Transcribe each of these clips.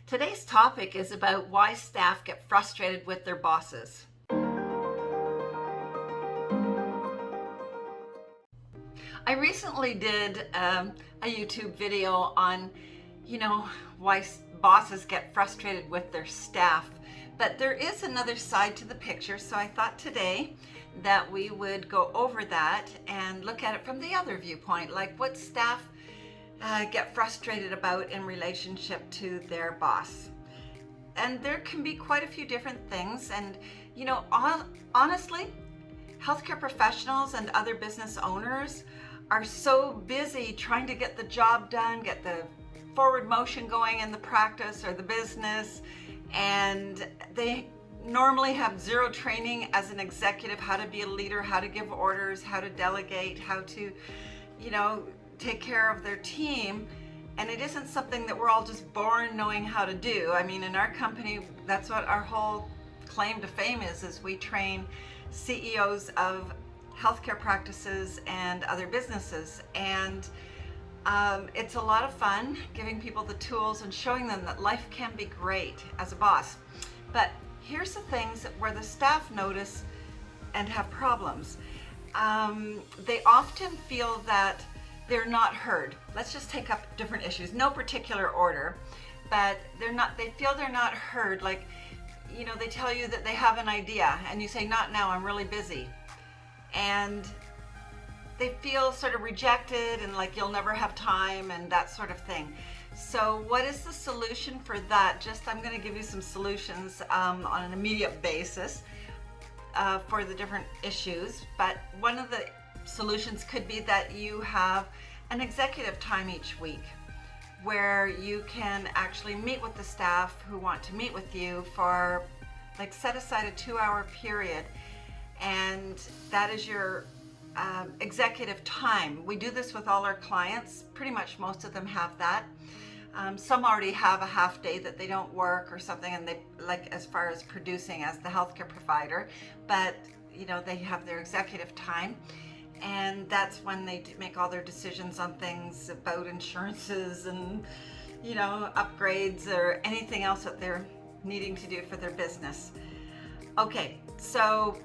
Today's topic is about why staff get frustrated with their bosses. I recently did a YouTube video on, why bosses get frustrated with their staff. But there is another side to the picture, so I thought today that we would go over that and look at it from the other viewpoint, like what staff get frustrated about in relationship to their boss. And there can be quite a few different things. And, honestly, healthcare professionals and other business owners are so busy trying to get the job done, get the forward motion going in the practice or the business, and they normally have zero training as an executive, how to be a leader, how to give orders, how to delegate, how to, take care of their team. And it isn't something that we're all just born knowing how to do. I mean, in our company, that's what our whole claim to fame is we train CEOs of healthcare practices and other businesses. And it's a lot of fun giving people the tools and showing them that life can be great as a boss. But here's the things where the staff notice and have problems. They often feel that they're not heard. Let's just take up different issues, no particular order, but they feel they're not heard. Like, they tell you that they have an idea and you say, not now, I'm really busy. And they feel sort of rejected and like you'll never have time and that sort of thing. So what is the solution for that? I'm going to give you some solutions on an immediate basis for the different issues. But one of the solutions could be that you have an executive time each week where you can actually meet with the staff who want to meet with you for, like, set aside a 2-hour period, and that is your executive time. We do this with all our clients. Pretty much most of them have that. Some already have a half day that they don't work or something, and they, like, as far as producing as the healthcare provider, but they have their executive time. And that's when they make all their decisions on things about insurances and, upgrades or anything else that they're needing to do for their business. Okay, so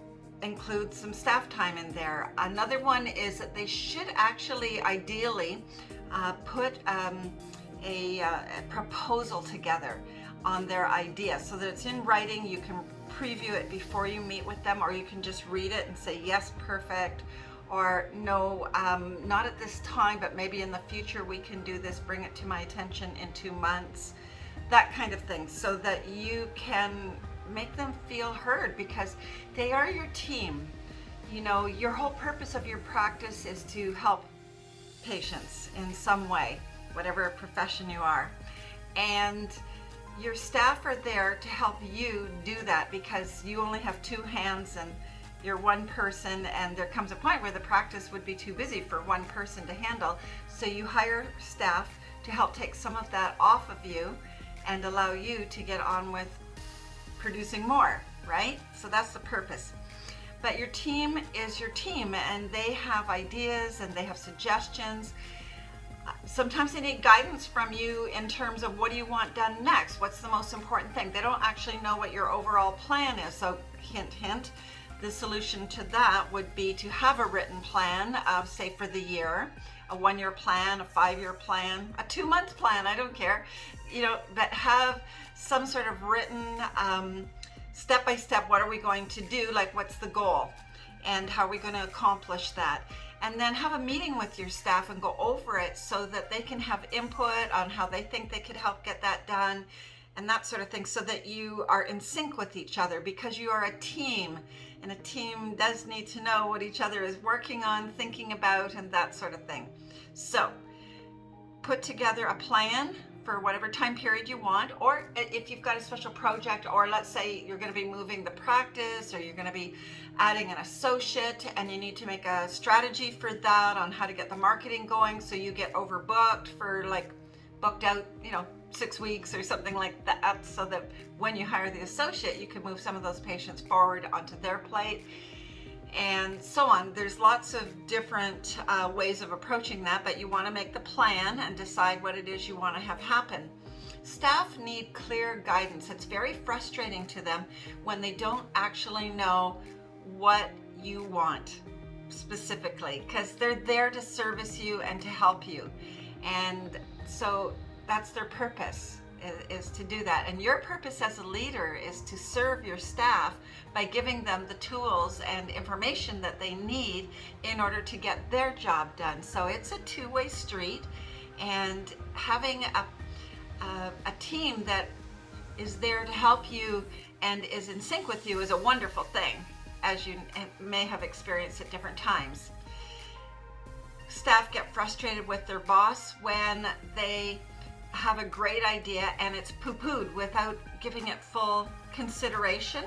include some staff time in there. Another one is that they should actually ideally put a proposal together on their idea so that it's in writing. You can preview it before you meet with them, or you can just read it and say, yes, perfect, or no, not at this time, but maybe in the future we can do this, bring it to my attention in 2 months, that kind of thing, so that you can make them feel heard, because they are your team. Your whole purpose of your practice is to help patients in some way, whatever profession you are. And your staff are there to help you do that, because you only have 2 hands and you're one person, and there comes a point where the practice would be too busy for one person to handle. So you hire staff to help take some of that off of you and allow you to get on with producing more, right? So that's the purpose. But your team is your team, and they have ideas and they have suggestions. Sometimes they need guidance from you in terms of what do you want done next? What's the most important thing? They don't actually know what your overall plan is. So hint, hint, the solution to that would be to have a written plan, say for the year, a 1-year plan, a 5-year plan, a 2-month plan, I don't care, but have some sort of written step-by-step, what are we going to do? Like, what's the goal? And how are we going to accomplish that? And then have a meeting with your staff and go over it so that they can have input on how they think they could help get that done and that sort of thing, so that you are in sync with each other, because you are a team, and a team does need to know what each other is working on, thinking about, and that sort of thing. So put together a plan for whatever time period you want, or if you've got a special project, or let's say you're going to be moving the practice, or you're going to be adding an associate and you need to make a strategy for that on how to get the marketing going, so you get overbooked for, like, booked out 6 weeks or something like that, so that when you hire the associate you can move some of those patients forward onto their plate, and so on. There's lots of different ways of approaching that, but you want to make the plan and decide what it is you want to have happen. Staff need clear guidance. It's very frustrating to them when they don't actually know what you want specifically, because they're there to service you and to help you. And so that's their purpose, is to do that. And your purpose as a leader is to serve your staff by giving them the tools and information that they need in order to get their job done. So it's a two-way street, and having a team that is there to help you and is in sync with you is a wonderful thing, as you may have experienced at different times. Staff get frustrated with their boss when they have a great idea and it's poo-pooed without giving it full consideration.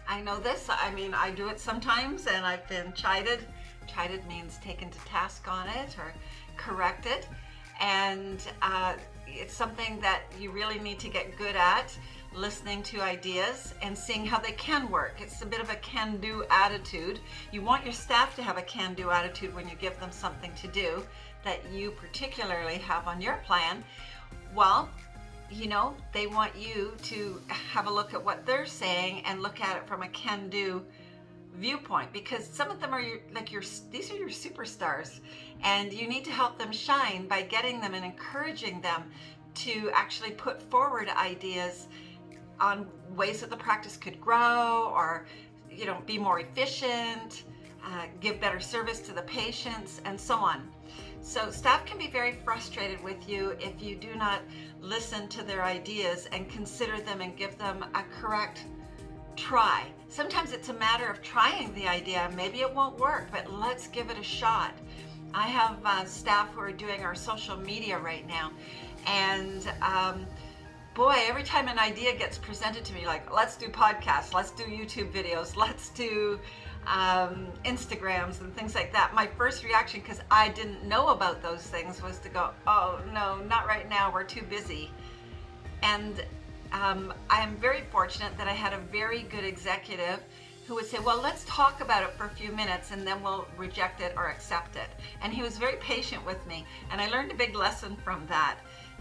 I know this. I mean, I do it sometimes, and I've been chided. Chided means taken to task on it or corrected. And it's something that you really need to get good at, listening to ideas and seeing how they can work. It's a bit of a can-do attitude. You want your staff to have a can-do attitude when you give them something to do that you particularly have on your plan. Well, you know, they want you to have a look at what they're saying and look at it from a can-do viewpoint, because some of them are these are your superstars, and you need to help them shine by getting them and encouraging them to actually put forward ideas on ways that the practice could grow, or, you know, be more efficient, give better service to the patients, and so on. So staff can be very frustrated with you if you do not listen to their ideas and consider them and give them a correct try. Sometimes it's a matter of trying the idea. Maybe it won't work, but let's give it a shot. I have staff who are doing our social media right now, and boy, every time an idea gets presented to me, like, let's do podcasts, let's do YouTube videos, let's do Instagrams and things like that, my first reaction, because I didn't know about those things, was to go, oh no, not right now, we're too busy. And I am very fortunate that I had a very good executive who would say, well, let's talk about it for a few minutes and then we'll reject it or accept it. And he was very patient with me, and I learned a big lesson from that.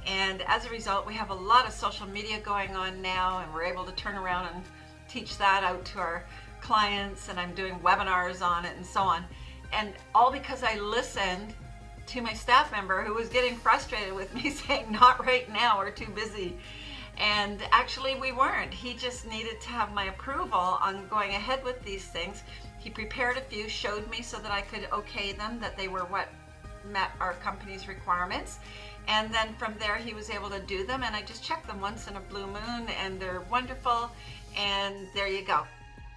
And as a result, we have a lot of social media going on now, and we're able to turn around and teach that out to our clients, and I'm doing webinars on it and so on. And all because I listened to my staff member who was getting frustrated with me saying, not right now, we're too busy. And actually we weren't. He just needed to have my approval on going ahead with these things. He prepared a few, showed me so that I could okay them, that they were what met our company's requirements. And then from there he was able to do them, and I just checked them once in a blue moon, and they're wonderful. And there you go.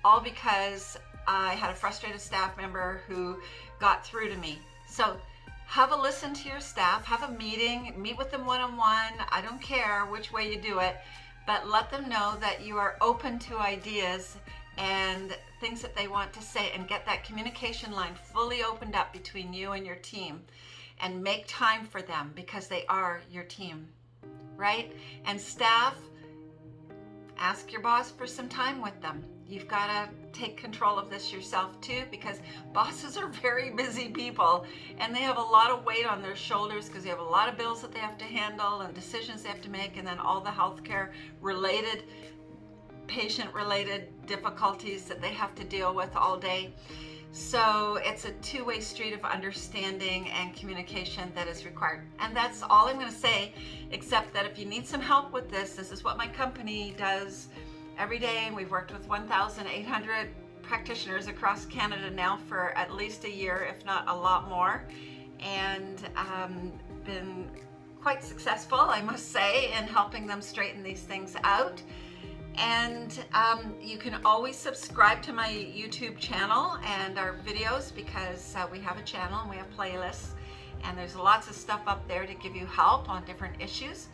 All because I had a frustrated staff member who got through to me. So have a listen to your staff, have a meeting, meet with them one-on-one. I don't care which way you do it, but let them know that you are open to ideas and things that they want to say, and get that communication line fully opened up between you and your team, and make time for them, because they are your team, right? And staff, ask your boss for some time with them. You've got to take control of this yourself too, because bosses are very busy people, and they have a lot of weight on their shoulders because they have a lot of bills that they have to handle and decisions they have to make, and then all the healthcare related, patient related difficulties that they have to deal with all day. So it's a two-way street of understanding and communication that is required. And that's all I'm going to say, except that if you need some help with this, this is what my company does every day. And we've worked with 1,800 practitioners across Canada now for at least a year, if not a lot more, and been quite successful, I must say, in helping them straighten these things out. And you can always subscribe to my YouTube channel and our videos, because we have a channel and we have playlists, and there's lots of stuff up there to give you help on different issues.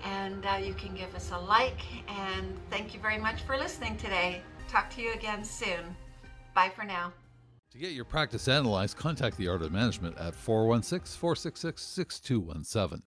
And you can give us a like, and thank you very much for listening today. Talk to you again soon. Bye for now. To get your practice analyzed, contact the Art of Management at 416-466-6217.